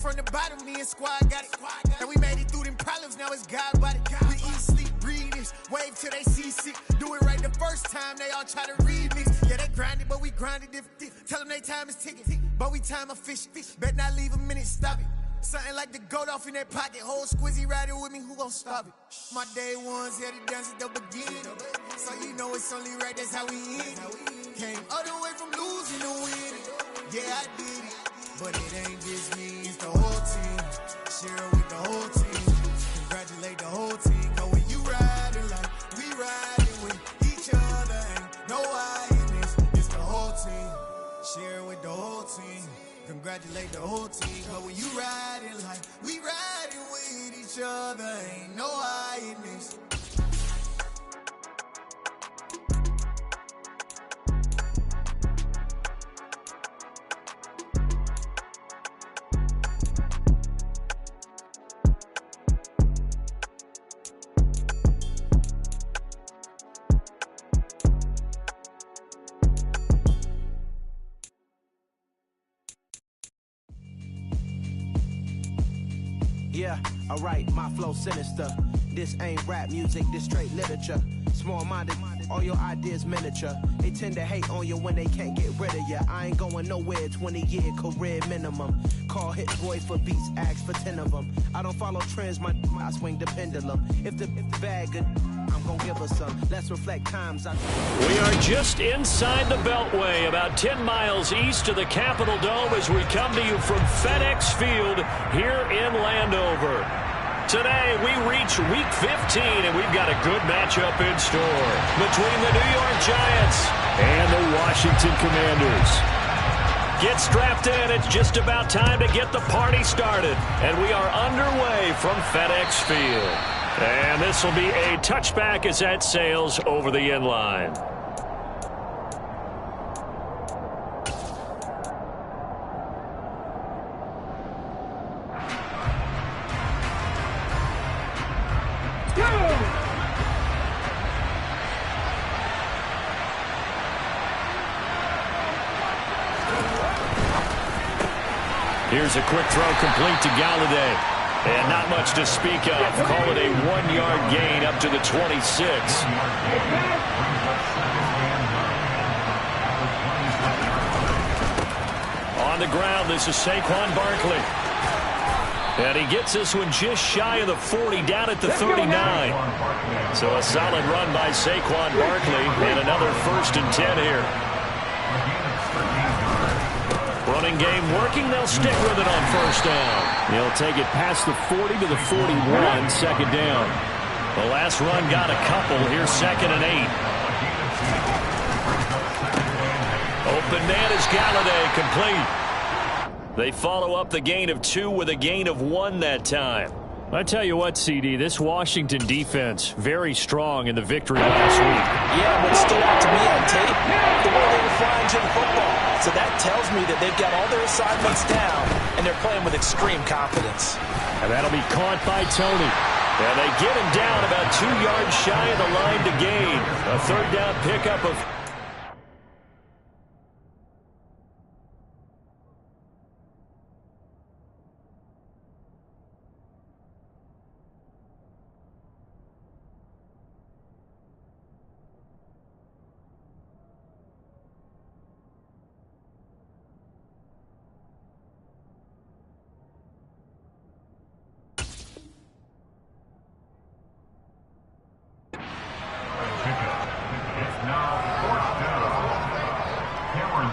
From the bottom, me and squad got it. And we made it through them problems, now it's God body. We eat, sleep, breathe this, wave till they see sick. Do it right the first time, they all try to remix. Yeah, they grinded, but we grinded different. Tell them they time is ticking, but we time a fish. Bet not leave a minute, stop it. Something like the goat off in that pocket. Whole squizzy riding with me, who gon' stop it? My day ones here to dance at the beginning. So you know it's only right, that's how we end. Came all the way from losing to winning. Yeah, I did it. But it ain't just me, it's the whole team. Share it with the whole team. Congratulate the whole team. Cause when you riding like we riding with each other, ain't no I in this. It's the whole team. Share it with the whole team. Congratulate the whole team. Cause when you riding like we riding with each other, ain't no I in this. Yeah, alright, my flow sinister. This ain't rap music, this straight literature. Small-minded, all your ideas miniature. They tend to hate on you when they can't get rid of you. I ain't going nowhere, 20-year career minimum. Call hit boys for beats, ask for 10 of them. I don't follow trends, I swing the pendulum. If the bag good, I'm gonna give us some. Let's reflect times. We are just inside the Beltway, about 10 miles east of the Capitol Dome as we come to you from FedEx Field here in Landover. Today, we reach Week 15, and we've got a good matchup in store between the New York Giants and the Washington Commanders. Get strapped in. It's just about time to get the party started. And we are underway from FedEx Field. And this will be a touchback as that sails over the inline. Here's a quick throw complete to Galladay. And not much to speak of. Call it a 1-yard gain up to the 26. On the ground, this is Saquon Barkley. And he gets this one just shy of the 40, down at the 39. So a solid run by Saquon Barkley, and another 1st and 10 here. Running game working. They'll stick with it on 1st down. He'll take it past the 40 to the 41, 2nd down. The last run got a couple. Here's 2nd and 8. Open man is Galladay, complete. They follow up the gain of 2 with a gain of 1 that time. I tell you what, CD, this Washington defense, very strong in the victory last week. Yeah, what stood out to me on tape, the way they were flying to the football. So that tells me that they've got all their assignments down, and they're playing with extreme confidence. And that'll be caught by Tony. And they get him down about 2 yards shy of the line to gain. A 3rd down pickup of...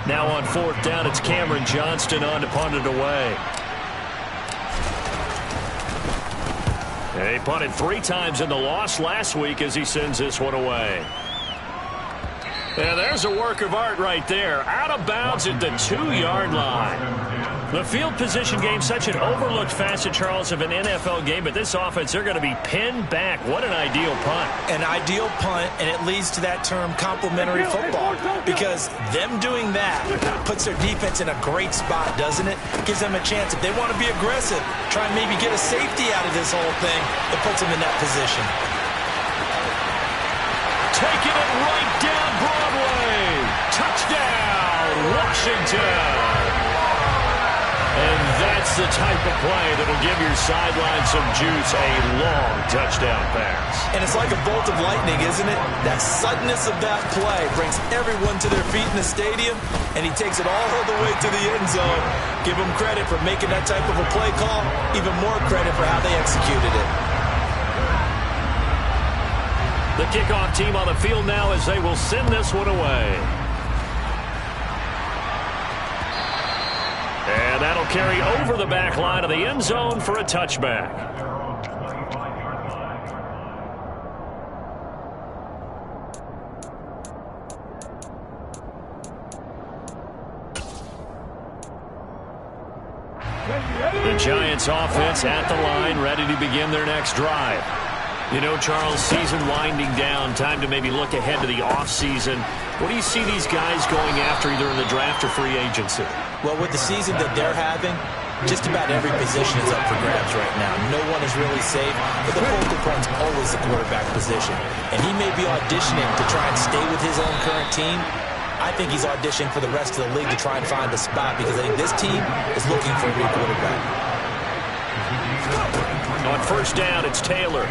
Now on 4th down, it's Cameron Johnston on to punt it away. He punted 3 times in the loss last week as he sends this one away. And there's a work of art right there. Out of bounds at the 2-yard line. The field position game, such an overlooked facet, Charles, of an NFL game, but this offense, they're going to be pinned back. What an ideal punt. An ideal punt, and it leads to that term complementary football, because them doing that puts their defense in a great spot, doesn't it? Gives them a chance, if they want to be aggressive, try and maybe get a safety out of this whole thing, it puts them in that position. Taking it right down Broadway. Touchdown, Washington. And that's the type of play that will give your sideline some juice, a long touchdown pass. And it's like a bolt of lightning, isn't it? That suddenness of that play brings everyone to their feet in the stadium, and he takes it all the way to the end zone. Give him credit for making that type of a play call, even more credit for how they executed it. The kickoff team on the field now as they will send this one away. And that'll carry over the back line of the end zone for a touchback. The Giants offense at the line, ready to begin their next drive. You know, Charles, season winding down, time to maybe look ahead to the offseason. What do you see these guys going after either in the draft or free agency? Well, with the season that they're having, just about every position is up for grabs right now. No one is really safe, but the focal point's always the quarterback position. And he may be auditioning to try and stay with his own current team. I think he's auditioning for the rest of the league to try and find a spot because I think this team is looking for a new quarterback. On first down, it's Taylor.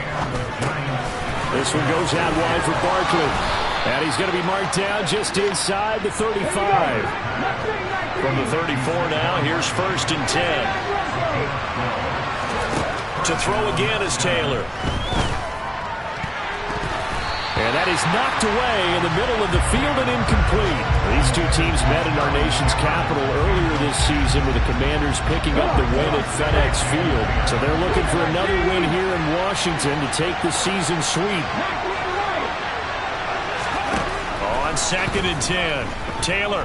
This one goes out wide for Barkley. And he's going to be marked down just inside the 35. From the 34 now, here's first and 10. To throw again is Taylor. And that is knocked away in the middle of the field and incomplete. These two teams met in our nation's capital earlier this season with the Commanders picking up the win at FedEx Field. So they're looking for another win here in Washington to take the season sweep. On second and 10, Taylor.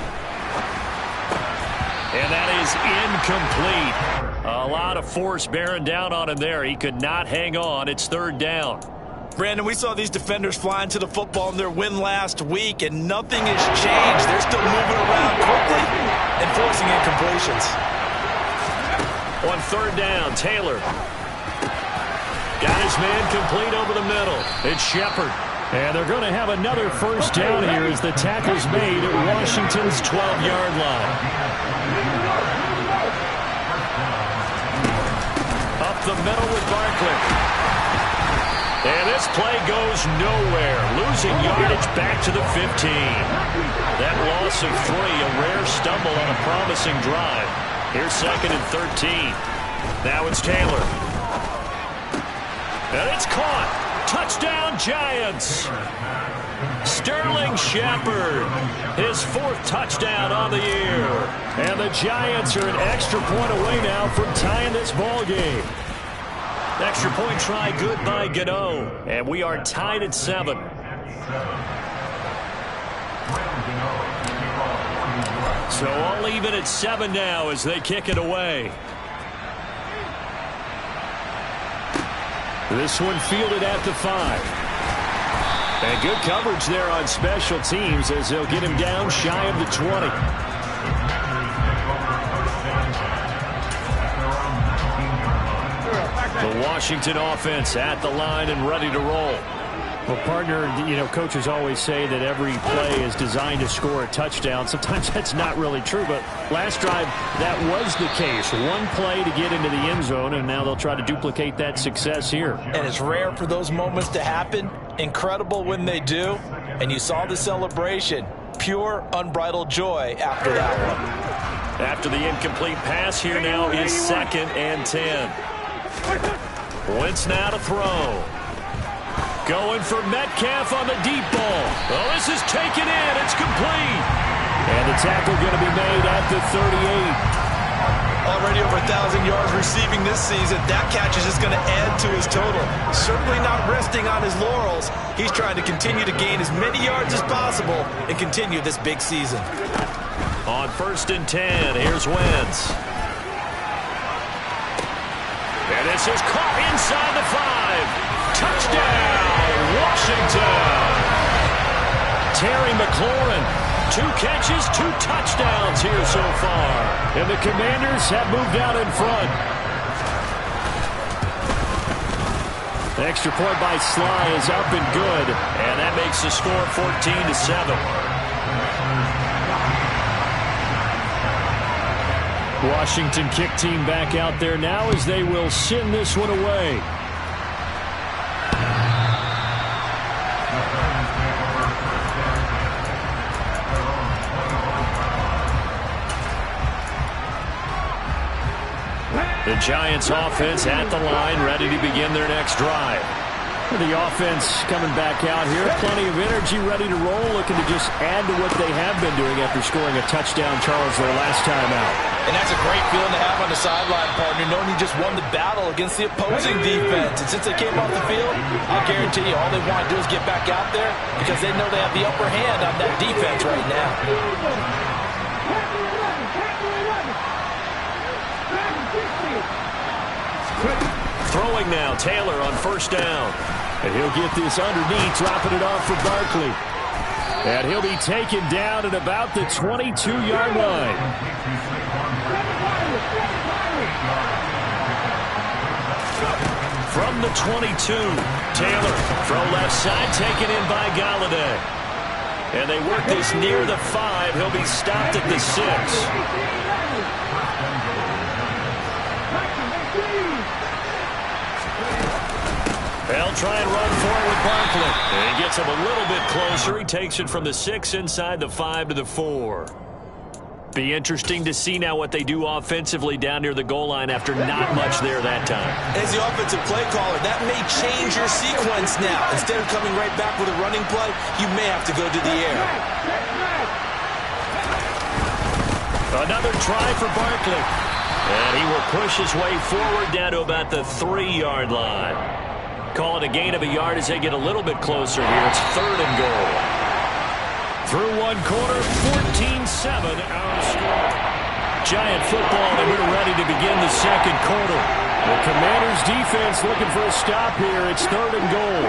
And that is incomplete. A lot of force bearing down on him there. He could not hang on. It's third down. Brandon, we saw these defenders flying to the football in their win last week, and nothing has changed. They're still moving around quickly and forcing incompletions. On third down, Taylor. Got his man complete over the middle. It's Shepard. And they're going to have another first down here as the tackle's made at Washington's 12-yard line. Up the middle with Barkley. And this play goes nowhere. Losing yardage back to the 15. That loss of 3, a rare stumble on a promising drive. Here's second and 13. Now it's Taylor. And it's caught. Touchdown, Giants. Sterling Shepard, his 4th touchdown on the year. And the Giants are an extra point away now from tying this ball game. Extra point try good by Gano. And we are tied at 7. So all even at 7 now as they kick it away. This one fielded at the 5. And good coverage there on special teams as they'll get him down shy of the 20. The Washington offense at the line and ready to roll. Well, partner, you know, coaches always say that every play is designed to score a touchdown. Sometimes that's not really true, but last drive, that was the case. One play to get into the end zone, and now they'll try to duplicate that success here. And it's rare for those moments to happen. Incredible when they do. And you saw the celebration. Pure, unbridled joy after that one. After the incomplete pass, here now is second and 10. Wentz now to throw. Going for Metcalf on the deep ball. Oh, this is taken in. It's complete. And the tackle going to be made at the 38. Already over 1,000 yards receiving this season. That catch is just going to add to his total. Certainly not resting on his laurels. He's trying to continue to gain as many yards as possible and continue this big season. On first and 10, here's Wentz. And this is caught inside the 5. Touchdown, Washington. Terry McLaurin, 2 catches, 2 touchdowns here so far. And the Commanders have moved out in front. The extra point by Sly is up and good. And that makes the score 14-7. Washington kick team back out there now as they will send this one away. The Giants offense at the line, ready to begin their next drive. The offense coming back out here, plenty of energy, ready to roll, looking to just add to what they have been doing after scoring a touchdown, Charles, their last time out. And that's a great feeling to have on the sideline, partner, knowing you just won the battle against the opposing defense. And since they came off the field, I guarantee you all they want to do is get back out there because they know they have the upper hand on that defense right now. Throwing now, Taylor on first down. And he'll get this underneath, dropping it off for Barkley. And he'll be taken down at about the 22-yard line. From the 22, Taylor, throw left side, taken in by Galladay. And they work this near the 5. He'll be stopped at the 6. They'll try and run for it with Barkley. And he gets him a little bit closer. He takes it from the 6 inside the 5 to the 4. Be interesting to see now what they do offensively down near the goal line after not much there that time. As the offensive play caller, that may change your sequence now. Instead of coming right back with a running play, you may have to go to the air. Another try for Barkley. And he will push his way forward down to about the 3-yard line. Call it a gain of a yard as they get a little bit closer here. It's 3rd and goal. Through one quarter, 14-7 our score. Giant football, and we're ready to begin the second quarter. The Commanders' defense looking for a stop here. It's 3rd and goal.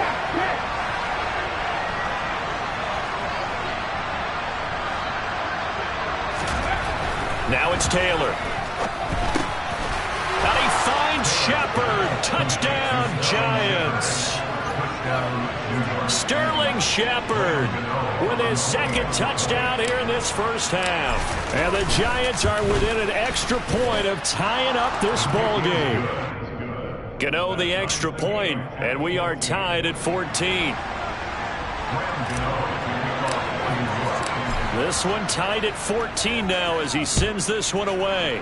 Now it's Taylor. And he finds Shepard. Touchdown, Giants. Sterling Shepard with his 2nd touchdown here in this first half. And the Giants are within an extra point of tying up this ball game. Gano the extra point, and we are tied at 14. This one tied at 14 now as he sends this one away.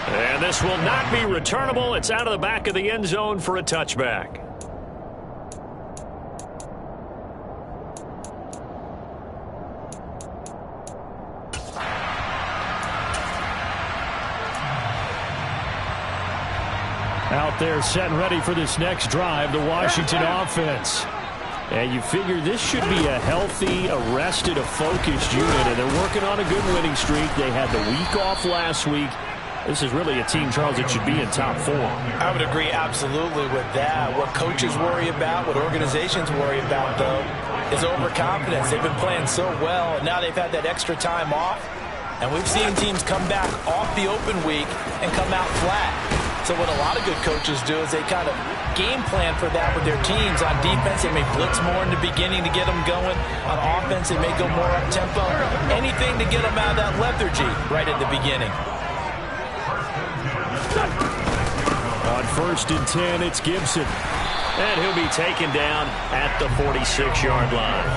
And this will not be returnable. It's out of the back of the end zone for a touchback. Out there set and ready for this next drive, the Washington offense. And you figure this should be a healthy, arrested, a focused unit. And they're working on a good winning streak. They had the week off last week. This is really a team, Charles, that should be in top 4. I would agree absolutely with that. What coaches worry about, what organizations worry about, though, is overconfidence. They've been playing so well, and now they've had that extra time off. And we've seen teams come back off the open week and come out flat. So what a lot of good coaches do is they kind of game plan for that with their teams. On defense, they may blitz more in the beginning to get them going. On offense, they may go more up-tempo. Anything to get them out of that lethargy right at the beginning. On 1st and 10, it's Gibson. And he'll be taken down at the 46-yard line.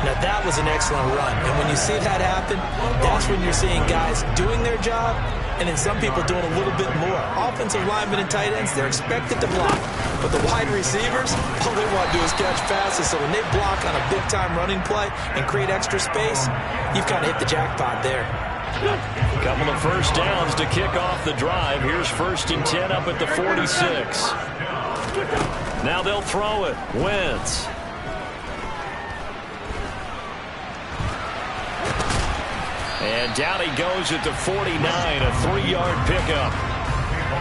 Now, that was an excellent run. And when you see that happen, that's when you're seeing guys doing their job and then some people doing a little bit more. Offensive linemen and tight ends, they're expected to block. But the wide receivers, all they want to do is catch passes. So when they block on a big-time running play and create extra space, you've kind of hit the jackpot there. A couple of first downs to kick off the drive. Here's 1st and 10 up at the 46. Now they'll throw it. Wentz. And down he goes at the 49, a 3-yard pickup.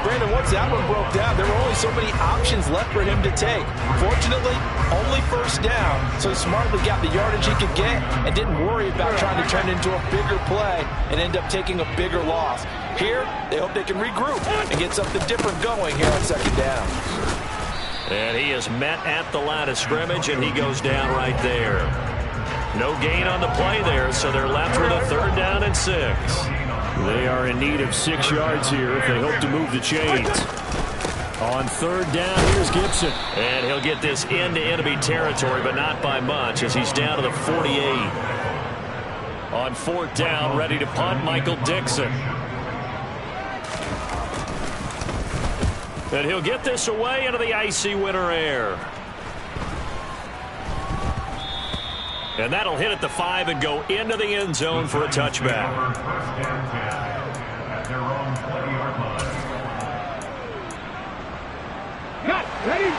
Brandon, once that one broke down, there were only so many options left for him to take. Fortunately, only first down, so he smartly got the yardage he could get and didn't worry about trying to turn it into a bigger play and end up taking a bigger loss. Here, they hope they can regroup and get something different going here on 2nd down. And he is met at the line of scrimmage, and he goes down right there. No gain on the play there, so they're left with a 3rd down and 6. They are in need of 6 yards here if they hope to move the chains. On 3rd down, here's Gibson. And he'll get this into enemy territory, but not by much, as he's down to the 48. On 4th down, ready to punt, Michael Dixon. And he'll get this away into the icy winter air. And that'll hit at the 5 and go into the end zone for a touchback.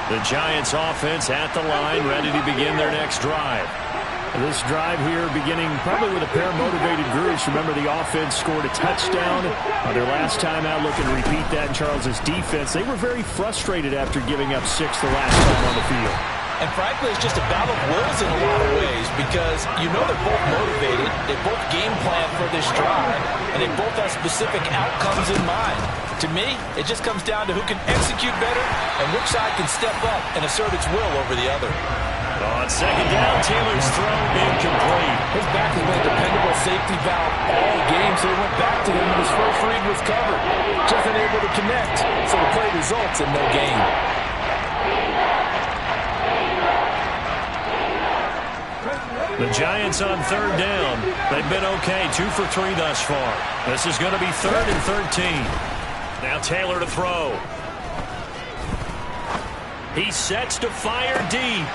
The Giants offense at the line, ready to begin their next drive. This drive here beginning probably with a pair of motivated groups. Remember, the offense scored a touchdown on their last time out. Looking to repeat that in Charles's defense. They were very frustrated after giving up 6 the last time on the field. And frankly, it's just a battle of wills in a lot of ways because you know they're both motivated, they both game plan for this drive, and they both have specific outcomes in mind. To me, it just comes down to who can execute better and which side can step up and assert its will over the other. On 2nd down, Taylor's throw incomplete. His back has been a dependable safety valve all game, so he went back to him when his first read was covered. Just unable to connect, so the play results in no gain. The Giants on 3rd down. They've been okay, 2 for 3 thus far. This is going to be 3rd and 13. Now Taylor to throw. He sets to fire deep.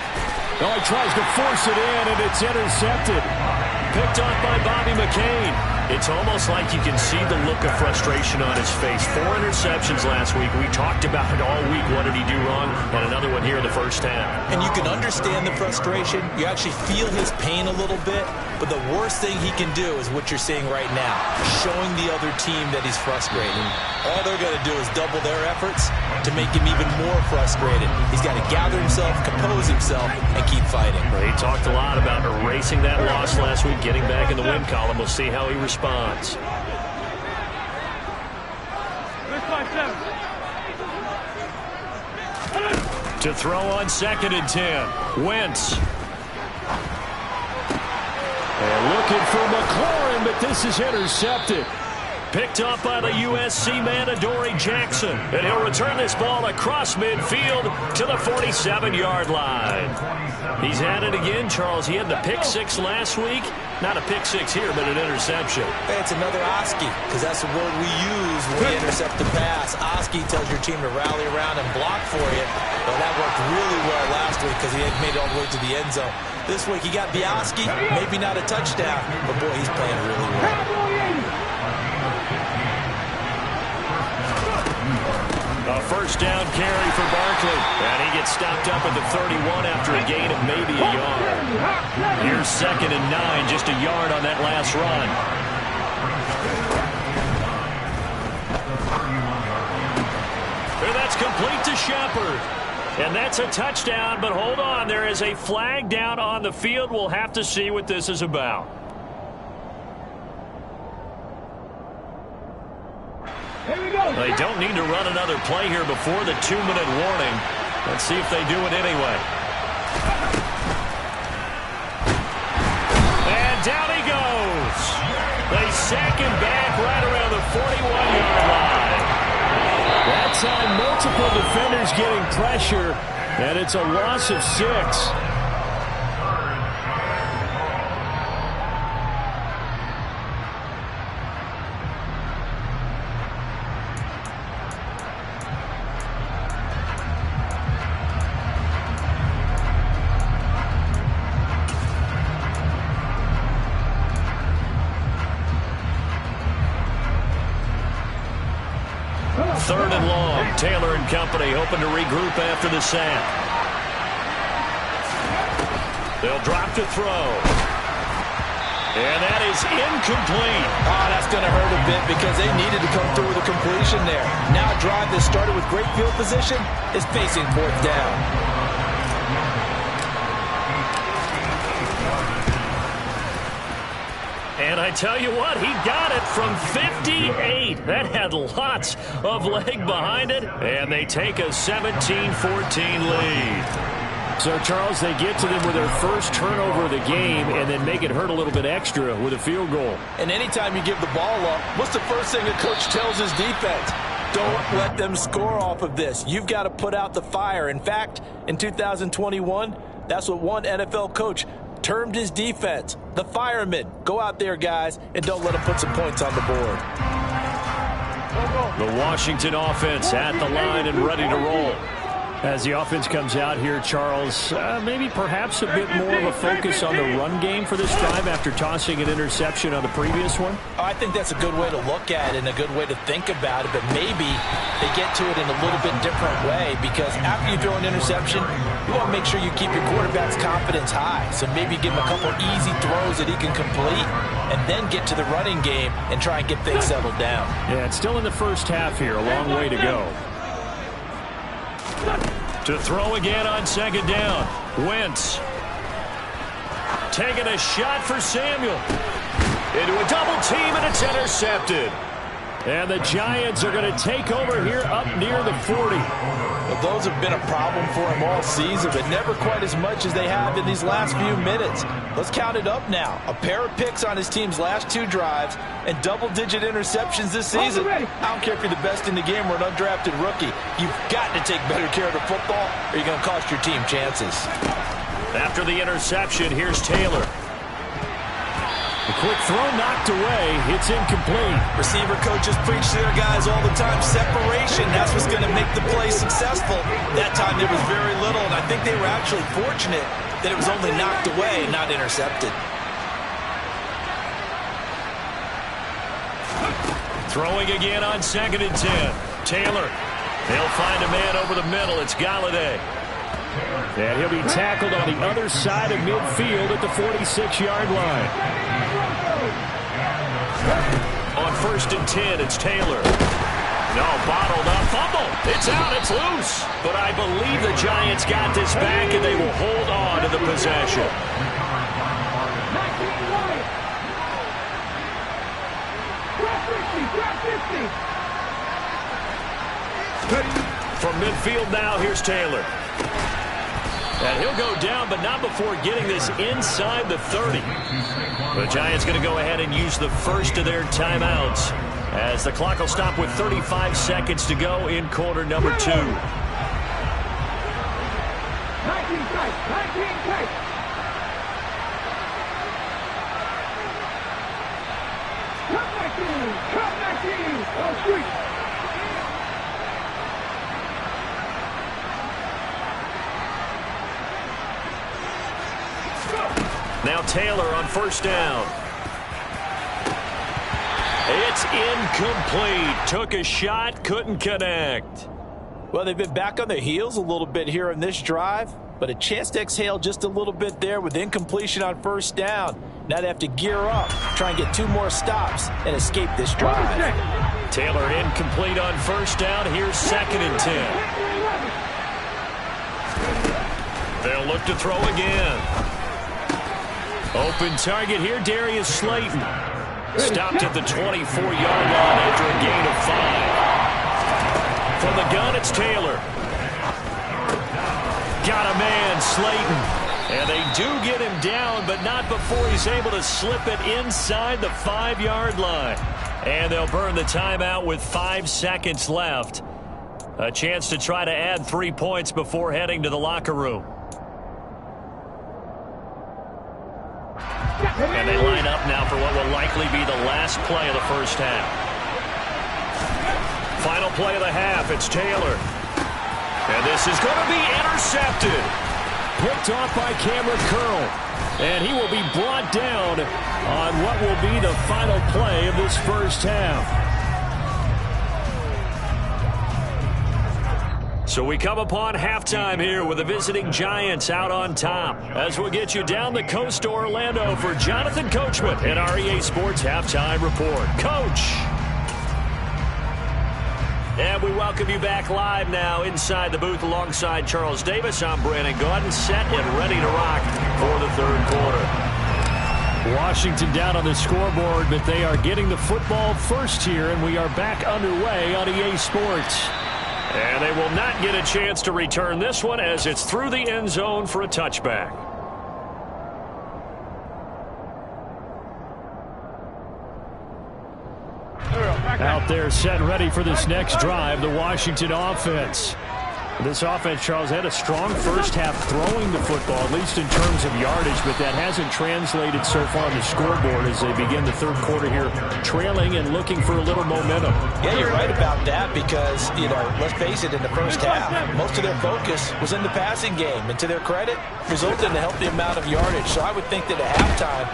Oh, he tries to force it in, and it's intercepted. Picked off by Bobby McCain. It's almost like you can see the look of frustration on his face. 4 interceptions last week. We talked about it all week. What did he do wrong? And another one here in the first half. And you can understand the frustration. You actually feel his pain a little bit. But the worst thing he can do is what you're seeing right now, showing the other team that he's frustrated. All they're going to do is double their efforts to make him even more frustrated. He's got to gather himself, compose himself, and keep fighting. Well, he talked a lot about erasing that loss last week, getting back in the win column. We'll see how he responds. To throw on 2nd and 10. Wentz. And looking for McLaurin, but this is intercepted. Picked up by the USC man, Adoree Jackson. And he'll return this ball across midfield to the 47-yard line. He's had it again, Charles. He had the pick 6 last week. Not a pick 6 here, but an interception. Hey, it's another Oski, because that's the word we use when we intercept the pass. Oski tells your team to rally around and block for you. Well, that worked really well last week because he had made it all the way to the end zone. This week he got Biaski, maybe not a touchdown, but boy, he's playing really well. A 1st down carry for Barkley. And he gets stopped up at the 31 after a gain of maybe a yard. Here's 2nd and 9, just a yard on that last run. And that's complete to Shepard. And that's a touchdown, but hold on. There is a flag down on the field. We'll have to see what this is about. They don't need to run another play here before the 2-minute warning. Let's see if they do it anyway. And down he goes. They sack him back right around the 41-yard line. That time, multiple defenders getting pressure, and it's a loss of 6. Third and long. Taylor and company hoping to regroup after the sack. They'll drop to throw. And that is incomplete. Oh, that's going to hurt a bit because they needed to come through with a completion there. Now a drive that started with great field position is facing 4th down. And I tell you what, he got it from 58. That had lots of leg behind it. And they take a 17-14 lead. So, Charles, they get to them with their first turnover of the game and then make it hurt a little bit extra with a field goal. And anytime you give the ball up, what's the first thing a coach tells his defense? Don't let them score off of this. You've got to put out the fire. In fact, in 2021, that's what one NFL coach termed his defense, the firemen. Go out there, guys, and don't let them put some points on the board. The Washington offense at the line and ready to roll. As the offense comes out here, Charles, maybe perhaps a bit more of a focus on the run game for this drive after tossing an interception on the previous one? I think that's a good way to look at it and a good way to think about it, but maybe they get to it in a little bit different way, because after you throw an interception, you want to make sure you keep your quarterback's confidence high. So maybe give him a couple easy throws that he can complete and then get to the running game and try and get things settled down. Yeah, it's still in the first half here, a long way to go. To throw again on second down. Wentz. Taking a shot for Samuel. Into a double team, and it's intercepted. And the Giants are going to take over here up near the 40. Well, those have been a problem for him all season, but never quite as much as they have in these last few minutes. Let's count it up now. A pair of picks on his team's last 2 drives and double-digit interceptions this season. I don't care if you're the best in the game or an undrafted rookie. You've got to take better care of the football or you're going to cost your team chances. After the interception, here's Taylor. A quick throw knocked away. It's incomplete. Receiver coaches preach to their guys all the time. Separation, that's what's going to make the play successful. That time there was very little, and I think they were actually fortunate that it was only knocked away, not intercepted. Throwing again on second and 10. Taylor. They'll find a man over the middle. It's Galladay. And he'll be tackled on the other side of midfield at the 46-yard line. On first and 10, it's Taylor. No, bottled up, fumble. It's out, it's loose. But I believe the Giants got this back, and they will hold on to the possession. From midfield now, here's Taylor. And he'll go down, but not before getting this inside the 30. The Giants going to go ahead and use the first of their timeouts, as the clock will stop with 35 seconds to go in quarter number 2. 19 Now Taylor on first down. It's incomplete. Took a shot, couldn't connect. Well, they've been back on their heels a little bit here in this drive, but a chance to exhale just a little bit there with incompletion on first down. Now they have to gear up, try and get 2 more stops and escape this drive. Taylor incomplete on first down. Here's second and 10. They'll look to throw again. Open target here, Darius Slayton. Stopped at the 24-yard line after a gain of 5. From the gun, it's Taylor. Got a man, Slayton. And they do get him down, but not before he's able to slip it inside the 5-yard line. And they'll burn the timeout with 5 seconds left. A chance to try to add 3 points before heading to the locker room. And they line up now for what will likely be the last play of the first half. Final play of the half, it's Taylor. And this is going to be intercepted. Picked off by Cameron Curl. And he will be brought down on what will be the final play of this first half. So we come upon halftime here with the visiting Giants out on top. As we'll get you down the coast to Orlando for Jonathan Coachman and our EA Sports Halftime Report. Coach! And we welcome you back live now inside the booth alongside Charles Davis. I'm Brandon Gaudin, set and ready to rock for the third quarter. Washington down on the scoreboard, but they are getting the football first here, and we are back underway on EA Sports. And they will not get a chance to return this one as it's through the end zone for a touchback. Out there set and ready for this next drive, the Washington offense. This offense, Charles, had a strong first half throwing the football, at least in terms of yardage, but that hasn't translated so far on the scoreboard as they begin the third quarter here, trailing and looking for a little momentum. Yeah, you're right about that because, let's face it, in the first half, most of their focus was in the passing game. And to their credit, resulted in a healthy amount of yardage. So I would think that at halftime,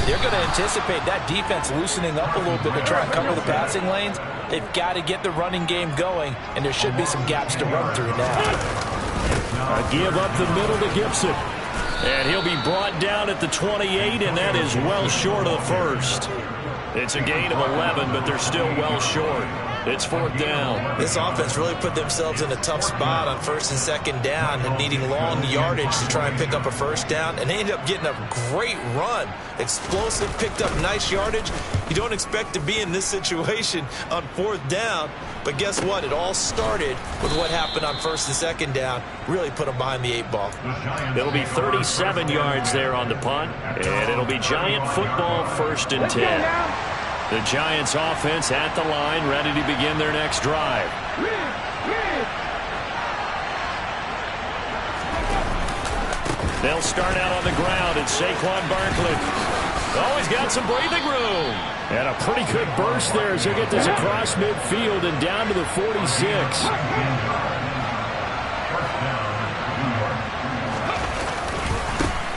they're going to anticipate that defense loosening up a little bit to try and cover the passing lanes. They've got to get the running game going, and there should be some gaps to run through now. A give up the middle to Gibson. And he'll be brought down at the 28, and that is well short of the first. It's a gain of 11, but they're still well short. It's fourth down. This offense really put themselves in a tough spot on first and second down and needing long yardage to try and pick up a first down. And they ended up getting a great run. Explosive, picked up nice yardage. You don't expect to be in this situation on fourth down. But guess what? It all started with what happened on first and second down. Really put them behind the 8 ball. It'll be 37 yards there on the punt. And it'll be Giant football, first and 10. The Giants offense at the line, ready to begin their next drive. They'll start out on the ground. It's Saquon Barkley. Oh, he's got some breathing room. And a pretty good burst there as they get this across midfield and down to the 46.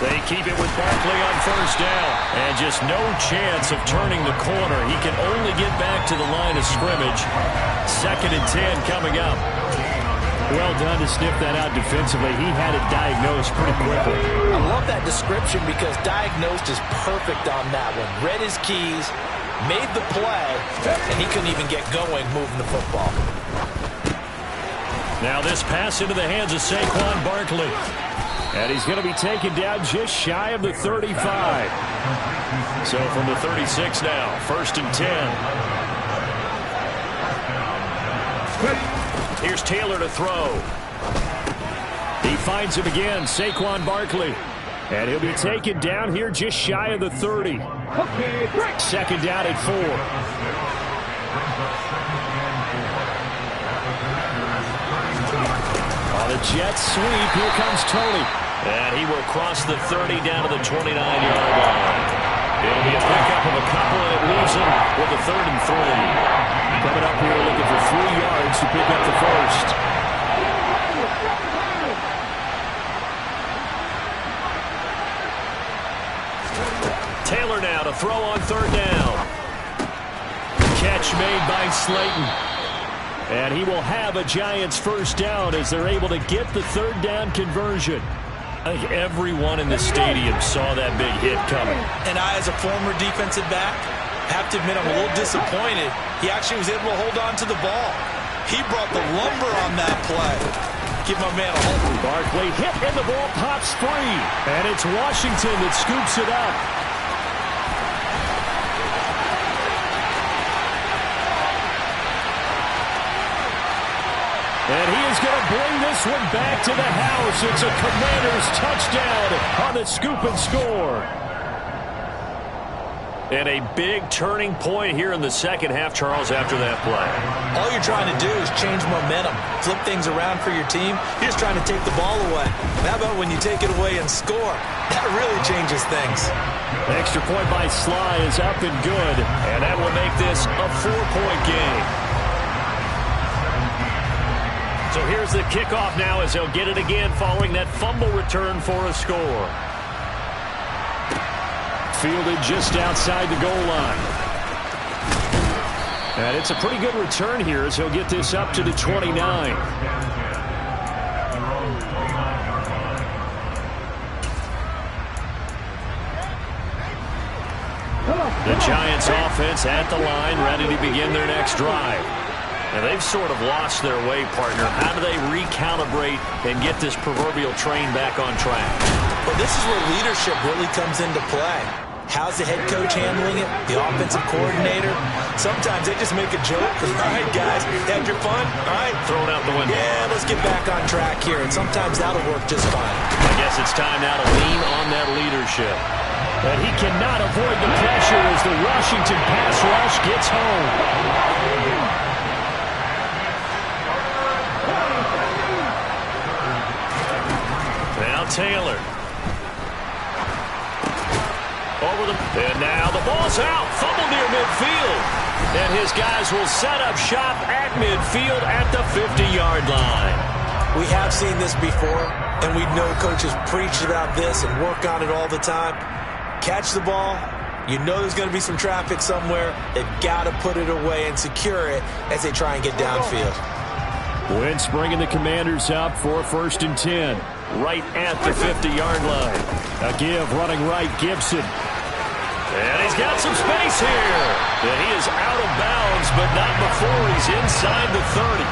They keep it with Barkley on first down. And just no chance of turning the corner. He can only get back to the line of scrimmage. Second and 10 coming up. Well done to sniff that out defensively. He had it diagnosed pretty quickly. I love that description because diagnosed is perfect on that one. Read his keys, made the play, and he couldn't even get going moving the football. Now this pass into the hands of Saquon Barkley. And he's going to be taken down just shy of the 35. So from the 36 now, first and 10. Here's Taylor to throw. He finds him again, Saquon Barkley. And he'll be taken down here just shy of the 30. Second down at 4. On a jet sweep, here comes Tony. And he will cross the 30 down to the 29-yard line. It'll be a pickup of a couple, and it leaves him with a 3rd and 3. Coming up here looking for 3 yards to pick up the first. Taylor now to throw on 3rd down. Catch made by Slayton. And he will have a Giants first down as they're able to get the 3rd down conversion. I think everyone in the stadium saw that big hit coming. And I, as a former defensive back, have to admit I'm a little disappointed. He actually was able to hold on to the ball. He brought the lumber on that play. Give my man a hold. Barkley hit and the ball pops free. And it's Washington that scoops it up. And he is going to bring this one back to the house. It's a Commanders touchdown on the scoop and score. And a big turning point here in the second half, Charles, after that play. All you're trying to do is change momentum, flip things around for your team. You're just trying to take the ball away. How about when you take it away and score? That really changes things. Extra point by Sly is up and good. And that will make this a 4-point game. So here's the kickoff now as they'll get it again following that fumble return for a score. Fielded just outside the goal line. And it's a pretty good return here as he'll get this up to the 29. The Giants offense at the line, ready to begin their next drive. And they've sort of lost their way, partner. How do they recalibrate and get this proverbial train back on track? Well, this is where leadership really comes into play. How's the head coach handling it? The offensive coordinator? Sometimes they just make a joke. All right, guys, had your fun? All right. Throw it out the window. Yeah, let's get back on track here, and sometimes that'll work just fine. I guess it's time now to lean on that leadership. But he cannot avoid the pressure as the Washington pass rush gets home. Now Taylor. And now the ball's out. Fumble near midfield. And his guys will set up shop at midfield at the 50-yard line. We have seen this before, and we know coaches preach about this and work on it all the time. Catch the ball. You know there's going to be some traffic somewhere. They've got to put it away and secure it as they try and get downfield. Wentz bringing the Commanders up for 1st and 10. Right at the 50-yard line. A give running right, Gibson. And he's got some space here. And he is out of bounds, but not before he's inside the 30.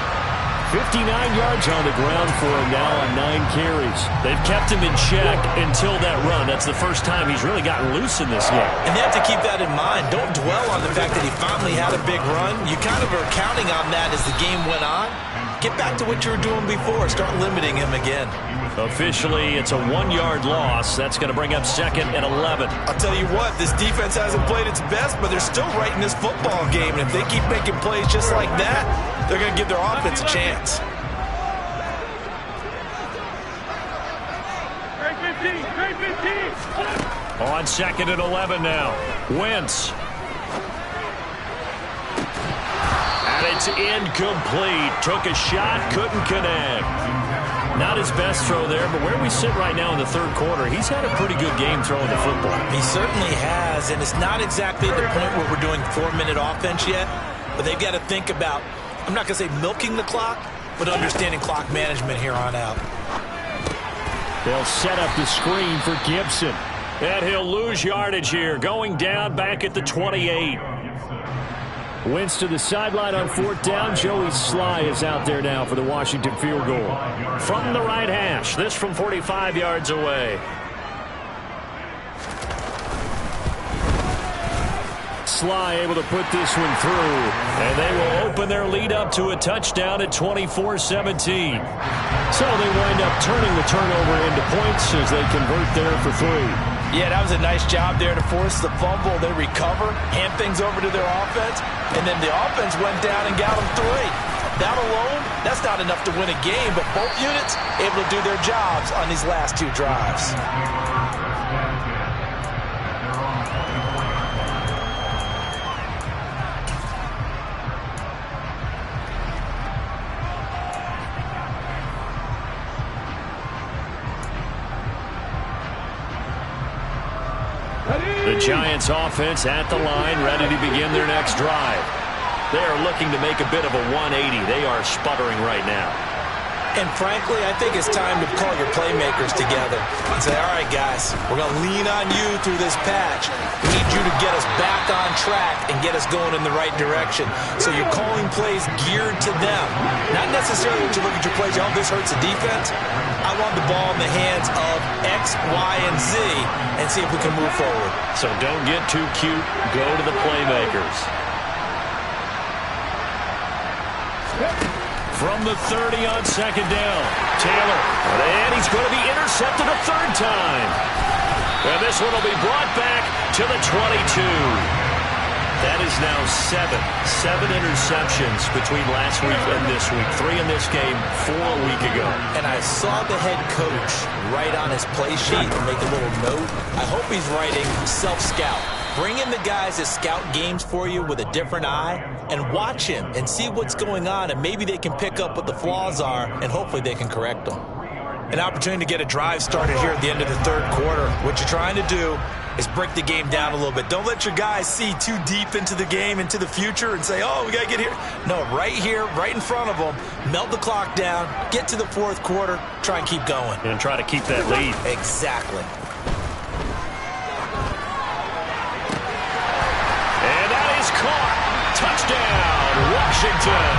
59 yards on the ground for him now on 9 carries. They've kept him in check until that run. That's the first time he's really gotten loose in this game. And you have to keep that in mind. Don't dwell on the fact that he finally had a big run. You kind of are counting on that as the game went on. Get back to what you were doing before. Start limiting him again. Officially, it's a 1-yard loss. That's going to bring up 2nd and 11. I'll tell you what, this defense hasn't played its best, but they're still right in this football game. And if they keep making plays just like that, they're going to give their offense a chance. On 2nd and 11 now. Wentz. And it's incomplete. Took a shot, couldn't connect. Not his best throw there, but where we sit right now in the 3rd quarter, he's had a pretty good game throwing the football. He certainly has, and it's not exactly at the point where we're doing 4-minute offense yet, but they've got to think about, I'm not going to say milking the clock, but understanding clock management here on out. They'll set up the screen for Gibson. And he'll lose yardage here, going down back at the 28. Wentz to the sideline on 4th down. Joey Sly is out there now for the Washington field goal. From the right hash, this from 45 yards away. Sly able to put this one through. And they will open their lead up to a touchdown at 24-17. So they wind up turning the turnover into points as they convert there for 3. Yeah, that was a nice job there to force the fumble. They recover, hand things over to their offense, and then the offense went down and got them 3. That alone, that's not enough to win a game, but both units able to do their jobs on these last 2 drives. The Giants offense at the line, ready to begin their next drive. They are looking to make a bit of a 180. They are sputtering right now. And frankly, I think it's time to call your playmakers together and say, all right, guys, we're going to lean on you through this patch. We need you to get us back on track and get us going in the right direction. So you're calling plays geared to them. Not necessarily that you look at your plays, oh, this hurts the defense. I want the ball in the hands of X, Y, and Z and see if we can move forward. So don't get too cute. Go to the playmakers. From the 30 on 2nd down, Taylor. And he's going to be intercepted a 3rd time. And this one will be brought back to the 22. That is now 7 interceptions between last week and this week. 3 in this game, 4 a week ago. And I saw the head coach write on his play sheet and make a little note. I hope he's writing self-scout. Bring in the guys that scout games for you with a different eye and watch him and see what's going on, and maybe they can pick up what the flaws are, and hopefully they can correct them. An opportunity to get a drive started here at the end of the 3rd quarter. What you're trying to do is break the game down a little bit. Don't let your guys see too deep into the game, into the future, and say, oh, we got to get here. No, right here, right in front of them, melt the clock down, get to the 4th quarter, try and keep going. And try to keep that lead. Exactly. And that is caught. Touchdown, Washington.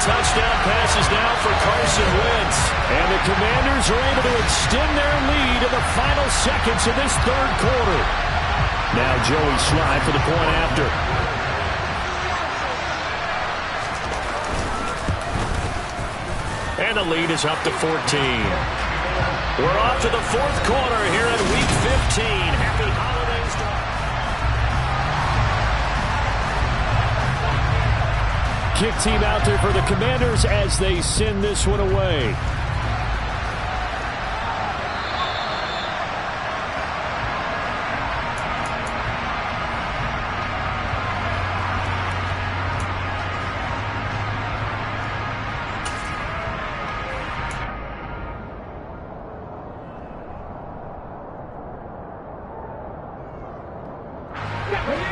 touchdown passes now for Carson Wentz. And the Commanders are able to extend their lead in the final seconds of this third quarter. Now Joey Slye for the point after. And the lead is up to 14. We're off to the fourth quarter here in Week 15. Happy holidays to all. Kick team out there for the Commanders as they send this one away.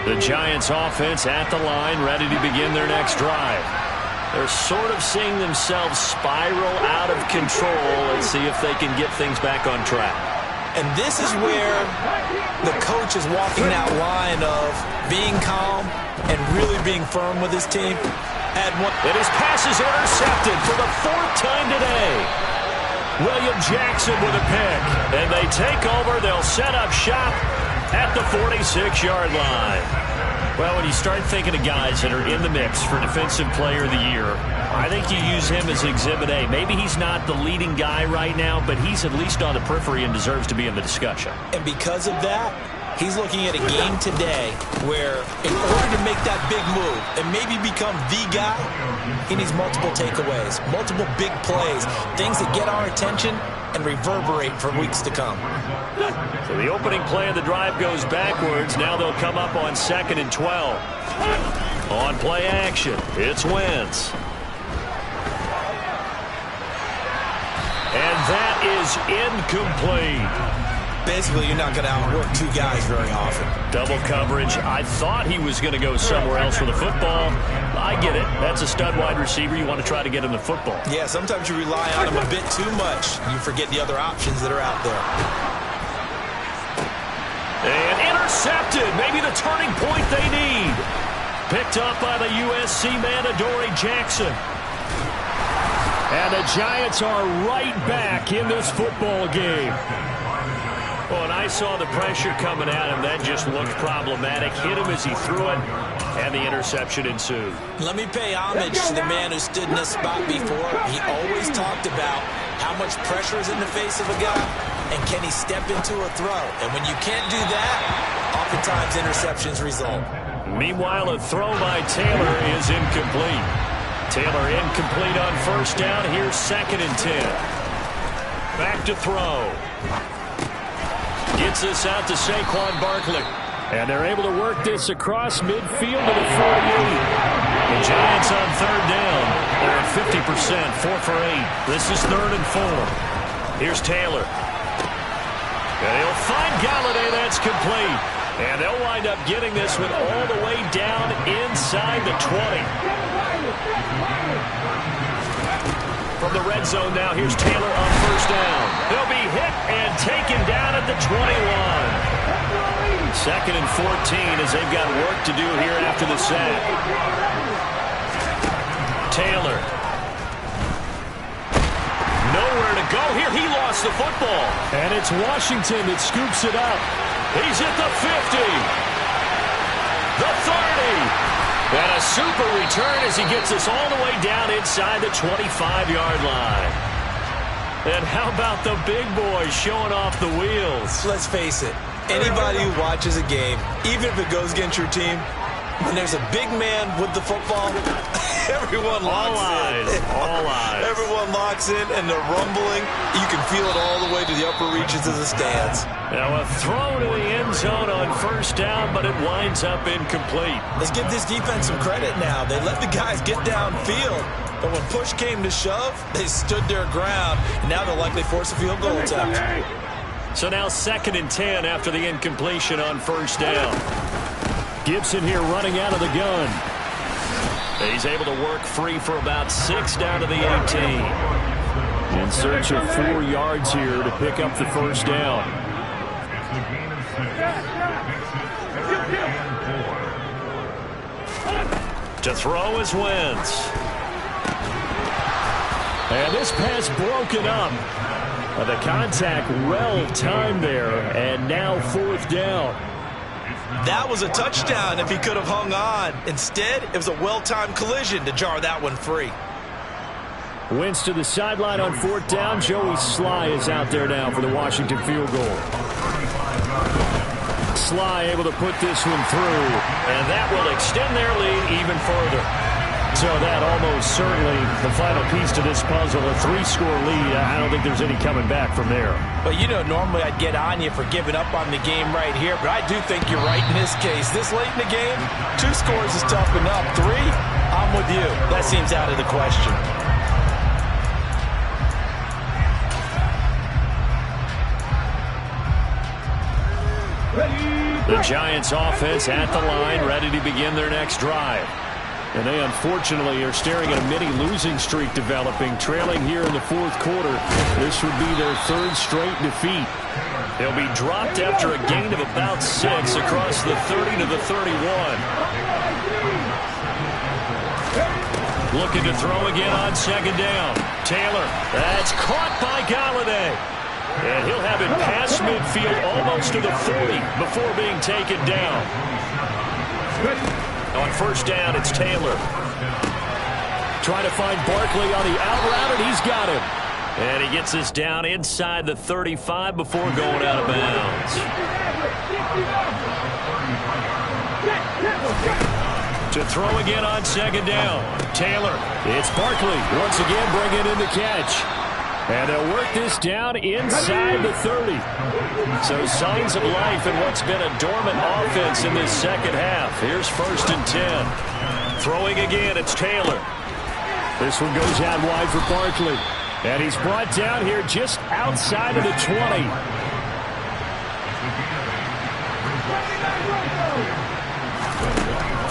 The Giants offense at the line, ready to begin their next drive. They're sort of seeing themselves spiral out of control. Let's see if they can get things back on track. And this is where the coach is walking that line of being calm and really being firm with his team. And his pass is intercepted for the fourth time today. William Jackson with a pick. And they take over. They'll set up shop at the 46-yard line. Well, when you start thinking of guys that are in the mix for Defensive Player of the Year, I think you use him as Exhibit A. Maybe he's not the leading guy right now, but he's at least on the periphery and deserves to be in the discussion. And because of that, he's looking at a game today where in order to make that big move and maybe become the guy, he needs multiple takeaways, multiple big plays, things that get our attention and reverberate for weeks to come. So the opening play of the drive goes backwards. Now they'll come up on 2nd and 12. On play action, it's Wentz. And that is incomplete. Basically, you're not going to outwork two guys very often. Double coverage. I thought he was going to go somewhere else with the football. I get it. That's a stud wide receiver. You want to try to get him the football. Yeah, sometimes you rely on him a bit too much. You forget the other options that are out there. And intercepted. Maybe the turning point they need. Picked up by the USC man, Adoree Jackson. And the Giants are right back in this football game. Well, and I saw the pressure coming at him. That just looked problematic. Hit him as he threw it, and the interception ensued. Let me pay homage to the man who stood in this spot before. He always talked about how much pressure is in the face of a guy, and can he step into a throw. And when you can't do that, oftentimes interceptions result. Meanwhile, a throw by Taylor is incomplete. Taylor incomplete on first down. Here's 2nd and 10. Back to throw. Gets this out to Saquon Barkley. And they're able to work this across midfield to the 48. The Giants on third down. They're at 50%, 4 for 8. This is 3rd and 4. Here's Taylor. And he'll find Galladay. That's complete. And they'll wind up getting this one all the way down inside the 20. From the red zone now, here's Taylor on first down. He'll be hit and taken down at the 21. 2nd and 14 as they've got work to do here after the sack. Taylor. Nowhere to go here. He lost the football. And it's Washington that scoops it up. He's at the 50. The 30. And a super return as he gets us all the way down inside the 25-yard line. And how about the big boys showing off the wheels? Let's face it, anybody who watches a game, even if it goes against your team, when there's a big man with the football, everyone locks in. All eyes. Everyone locks in, and they're rumbling. You can feel it all the way to the upper reaches of the stands. Now a throw to the end zone on first down, but it winds up incomplete. Let's give this defense some credit now. They let the guys get downfield, but when push came to shove, they stood their ground. Now they'll likely force a field goal attempt. So now 2nd and 10 after the incompletion on first down. Gibson here running out of the gun. He's able to work free for about 6 down to the 18. In search of 4 yards here to pick up the first down. To throw is Wentz. And this pass broken up. The contact well timed there, and now 4th down. That was a touchdown if he could have hung on. Instead, it was a well-timed collision to jar that one free. Wentz to the sideline on 4th down. Joey Sly is out there now for the Washington field goal. Sly able to put this one through, and that will extend their lead even further. So that almost certainly the final piece to this puzzle, a 3-score lead. I don't think there's any coming back from there. But, you know, normally I'd get on you for giving up on the game right here, but I do think you're right in this case. This late in the game, 2 scores is tough enough. 3, I'm with you. That seems out of the question. The Giants offense at the line, ready to begin their next drive. And they unfortunately are staring at a mini losing streak developing, trailing here in the 4th quarter. This would be their 3rd straight defeat. They'll be dropped after a gain of about 6 across the 30 to the 31. Looking to throw again on 2nd down. Taylor, that's caught by Golladay. And he'll have it past midfield almost to the 40 before being taken down. On 1st down, it's Taylor. Trying to find Barkley on the out route, and he's got him. And he gets this down inside the 35 before going out of bounds. To throw again on 2nd down. Taylor. It's Barkley once again bringing in the catch. And they'll work this down inside the 30. So signs of life in what's been a dormant offense in this 2nd half. Here's 1st and 10. Throwing again, it's Taylor. This one goes out wide for Barkley. And he's brought down here just outside of the 20.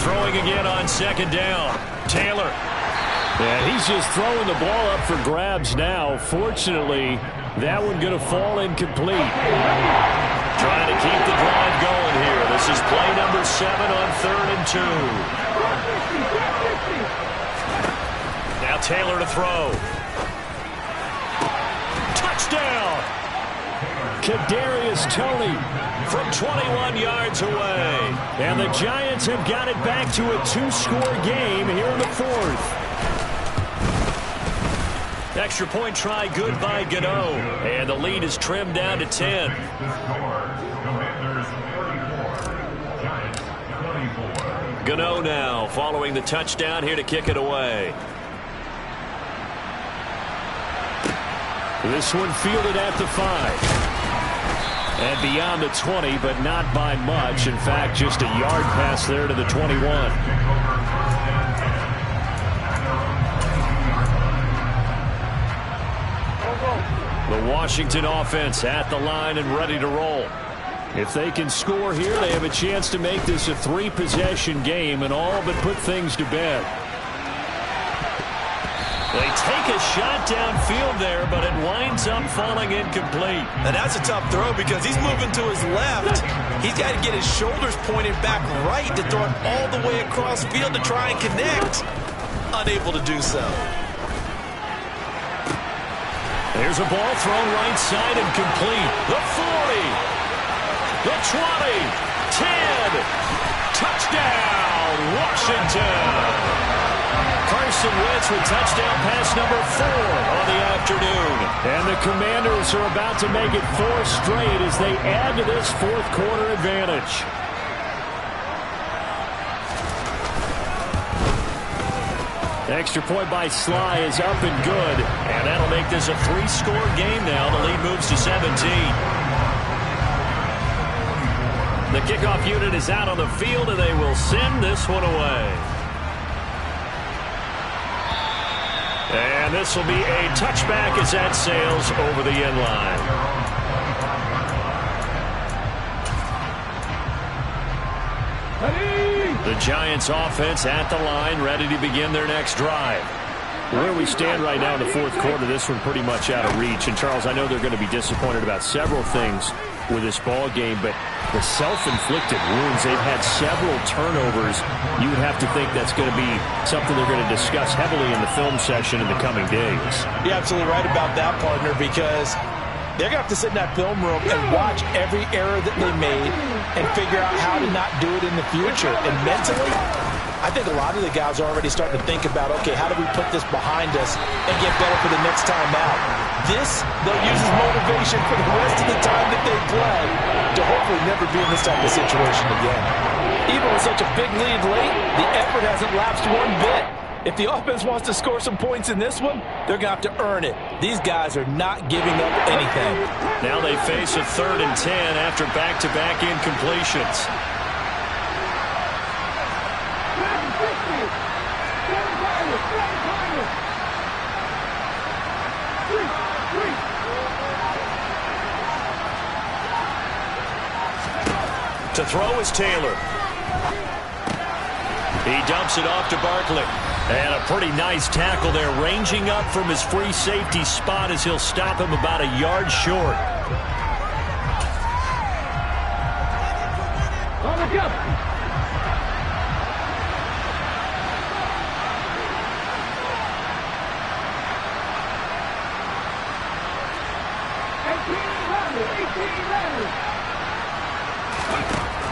Throwing again on 2nd down. Taylor. And he's just throwing the ball up for grabs now. Fortunately, that one going to fall incomplete. Trying to keep the drive going here. This is play number 7 on 3rd and 2. Now Taylor to throw. Touchdown! Kadarius Toney from 21 yards away. And the Giants have got it back to a 2-score game here in the 4th. Extra point try good by Gano. And the lead is trimmed down to 10. Gano now following the touchdown here to kick it away. This one fielded at the 5. And beyond the 20, but not by much. In fact, just a yard pass there to the 21. The Washington offense at the line and ready to roll. If they can score here, they have a chance to make this a 3-possession game and all but put things to bed. They take a shot downfield there, but it winds up falling incomplete. And that's a tough throw because he's moving to his left. He's got to get his shoulders pointed back right to throw it all the way across field to try and connect. Unable to do so. There's a ball thrown right side and complete. The 40. The 20. 10. Touchdown, Washington. Carson Wentz with touchdown pass number 4 on the afternoon. And the Commanders are about to make it 4 straight as they add to this 4th quarter advantage. Extra point by Sly is up and good. And that'll make this a 3-score game now. The lead moves to 17. The kickoff unit is out on the field, and they will send this one away. And this will be a touchback as that sails over the end line. The Giants offense at the line, ready to begin their next drive. Where we stand right now in the fourth quarter, this one pretty much out of reach. And, Charles, I know they're going to be disappointed about several things with this ball game, but the self-inflicted wounds, they've had several turnovers. You would have to think that's going to be something they're going to discuss heavily in the film session in the coming days. You're absolutely right about that, partner, because they're going to have to sit in that film room and watch every error that they made and figure out how to not do it in the future. And mentally, I think a lot of the guys are already starting to think about, okay, how do we put this behind us and get better for the next time out? This, they'll use as motivation for the rest of the time that they play to hopefully never be in this type of situation again. Even with such a big lead late, the effort hasn't lapsed one bit. If the offense wants to score some points in this one, they're going to have to earn it. These guys are not giving up anything. Now they face a 3rd and 10 after back-to-back incompletions. To throw is Taylor. He dumps it off to Barkley. And a pretty nice tackle there, ranging up from his free safety spot as he'll stop him about a yard short. On the jump.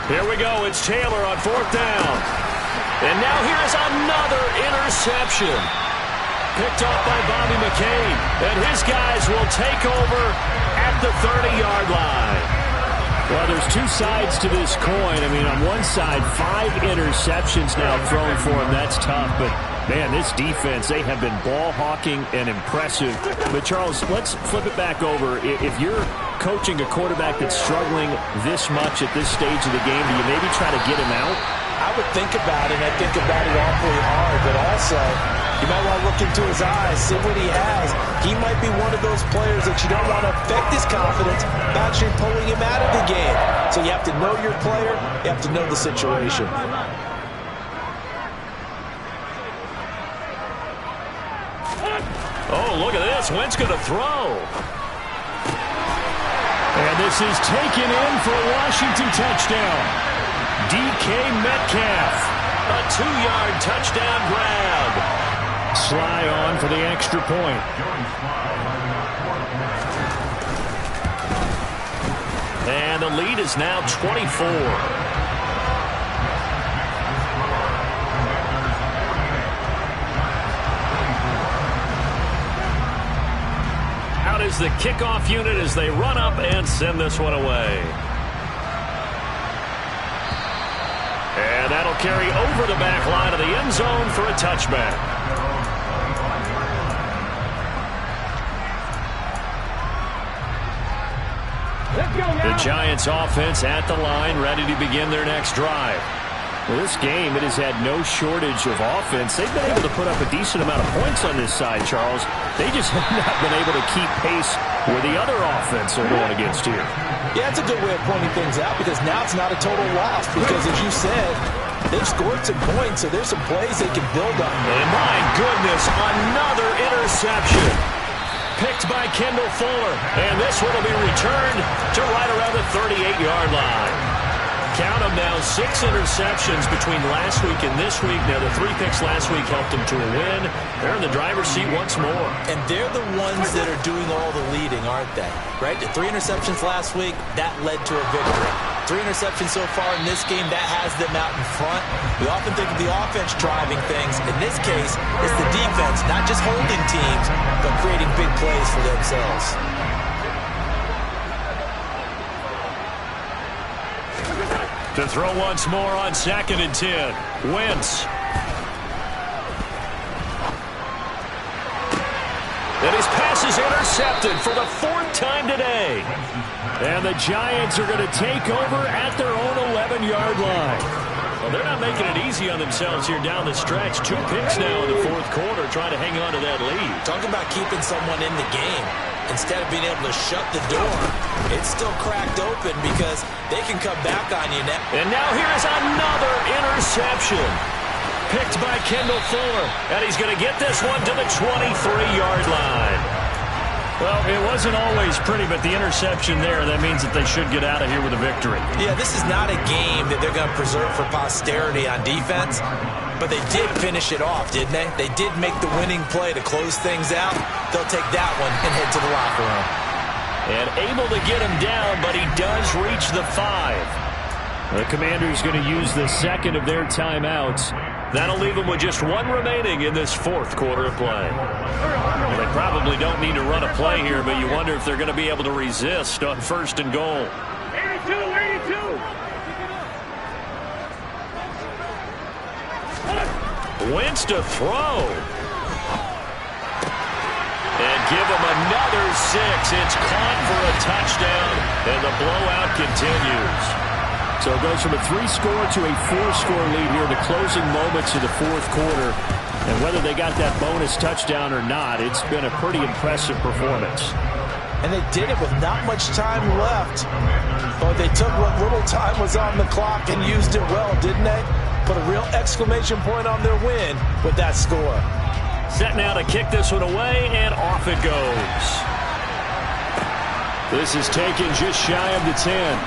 Here we go. It's Taylor on 4th down. And now here is another interception. Picked off by Bobby McCain. And his guys will take over at the 30-yard line. Well, there's two sides to this coin. I mean, on one side, 5 interceptions now thrown for him. That's tough. But, man, this defense, they have been ball hawking and impressive. But, Charles, let's flip it back over. If you're coaching a quarterback that's struggling this much at this stage of the game, do you maybe try to get him out? I would think about it, and I think about it awfully hard, but also you might want to look into his eyes, see what he has. He might be one of those players that you don't want to affect his confidence by actually pulling him out of the game. So you have to know your player, you have to know the situation. Oh, look at this. Wentz going to throw. And this is taken in for a Washington touchdown. DK Metcalf. A 2-yard touchdown grab. Sly on for the extra point. And the lead is now 24. Out is the kickoff unit as they run up and send this one away. And that'll carry over the back line of the end zone for a touchback. The Giants offense at the line, ready to begin their next drive. Well, this game, it has had no shortage of offense. They've been able to put up a decent amount of points on this side, Charles. They just have not been able to keep pace with the other offense they're going against here. Yeah, it's a good way of pointing things out because now it's not a total loss because, as you said, they've scored some points, so there's some plays they can build on. And my goodness, another interception. Picked by Kendall Fuller. And this one will be returned to right around the 38-yard line. Count them now, 6 interceptions between last week and this week. Now, the 3 picks last week helped them to a win. They're in the driver's seat once more. And they're the ones that are doing all the leading, aren't they? Right? The 3 interceptions last week, that led to a victory. 3 interceptions so far in this game, that has them out in front. We often think of the offense driving things. In this case, it's the defense, not just holding teams, but creating big plays for themselves. To throw once more on 2nd and 10. Wentz. And his pass is intercepted for the 4th time today. And the Giants are going to take over at their own 11-yard line. Well, they're not making it easy on themselves here down the stretch. 2 picks now in the 4th quarter, trying to hang on to that lead. Talk about keeping someone in the game. Instead of being able to shut the door, it's still cracked open because they can come back on you now. And now here is another interception. picked by Kendall Fuller. And he's going to get this one to the 23-yard line. Well, it wasn't always pretty, but the interception there, that means that they should get out of here with a victory. Yeah, this is not a game that they're going to preserve for posterity on defense, but they did finish it off, didn't they? They did make the winning play to close things out. They'll take that one and head to the locker room. And able to get him down, but he does reach the 5. The Commanders going to use the second of their timeouts. That'll leave them with just one remaining in this fourth quarter of play. Well, they probably don't need to run a play here, but you wonder if they're going to be able to resist on first and goal. 82. Wentz to throw. And give him another 6. It's caught for a touchdown, and the blowout continues. So it goes from a 3-score to a 4-score lead here in the closing moments of the fourth quarter. And whether they got that bonus touchdown or not, it's been a pretty impressive performance. And they did it with not much time left. But they took what little time was on the clock and used it well, didn't they? Put a real exclamation point on their win with that score. Set now to kick this one away, and off it goes. This is taken just shy of the 10.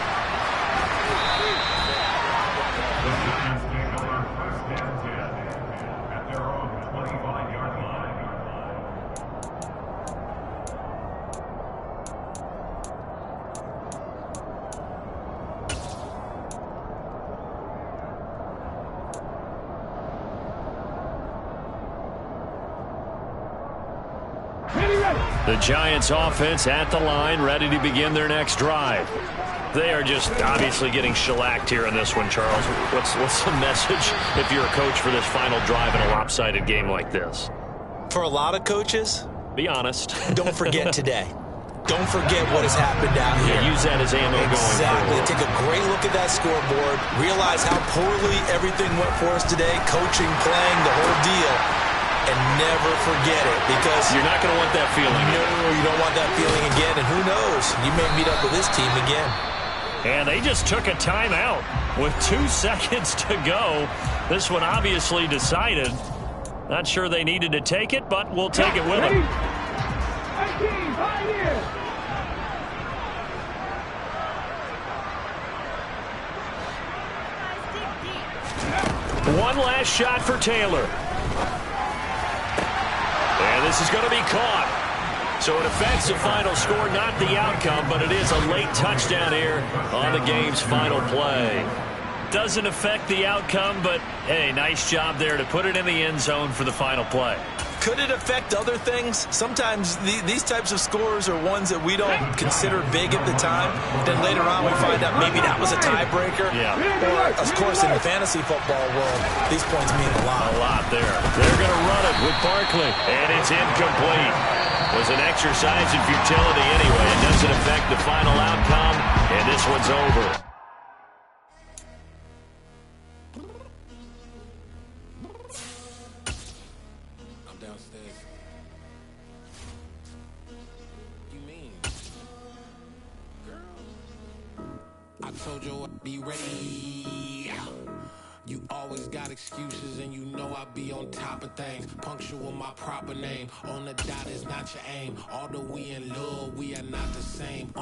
The Giants offense at the line, ready to begin their next drive. They are just obviously getting shellacked here in this one, Charles. What's the message if you're a coach for this final drive in a lopsided game like this? For a lot of coaches, be honest. Don't forget today. Don't forget what has happened out here. Yeah, use that as ammo going forward. Exactly. Take a great look at that scoreboard. Realize how poorly everything went for us today. Coaching, playing, the whole deal. And never forget it, because you're not going to want that feeling. No, you don't want that feeling again. And who knows? You may meet up with this team again. And they just took a timeout with 2 seconds to go. This one obviously decided. Not sure they needed to take it, but we'll take it with them. One last shot for Taylor. And this is going to be caught. So it affects the final score, not the outcome, but it is a late touchdown here on the game's final play. Doesn't affect the outcome, but, hey, nice job there to put it in the end zone for the final play. Could it affect other things? Sometimes these types of scores are ones that we don't consider big at the time. Then later on we find out maybe that was a tiebreaker. Yeah. Or, of course, in the fantasy football world, these points mean a lot. A lot there. They're going to run it with Barkley. And it's incomplete. It was an exercise in futility anyway. It doesn't affect the final outcome. And this one's over. I told you I'd be ready. You always got excuses and you know I be on top of things. Punctual my proper name. On the dot is not your aim. Although we in love, we are not the same.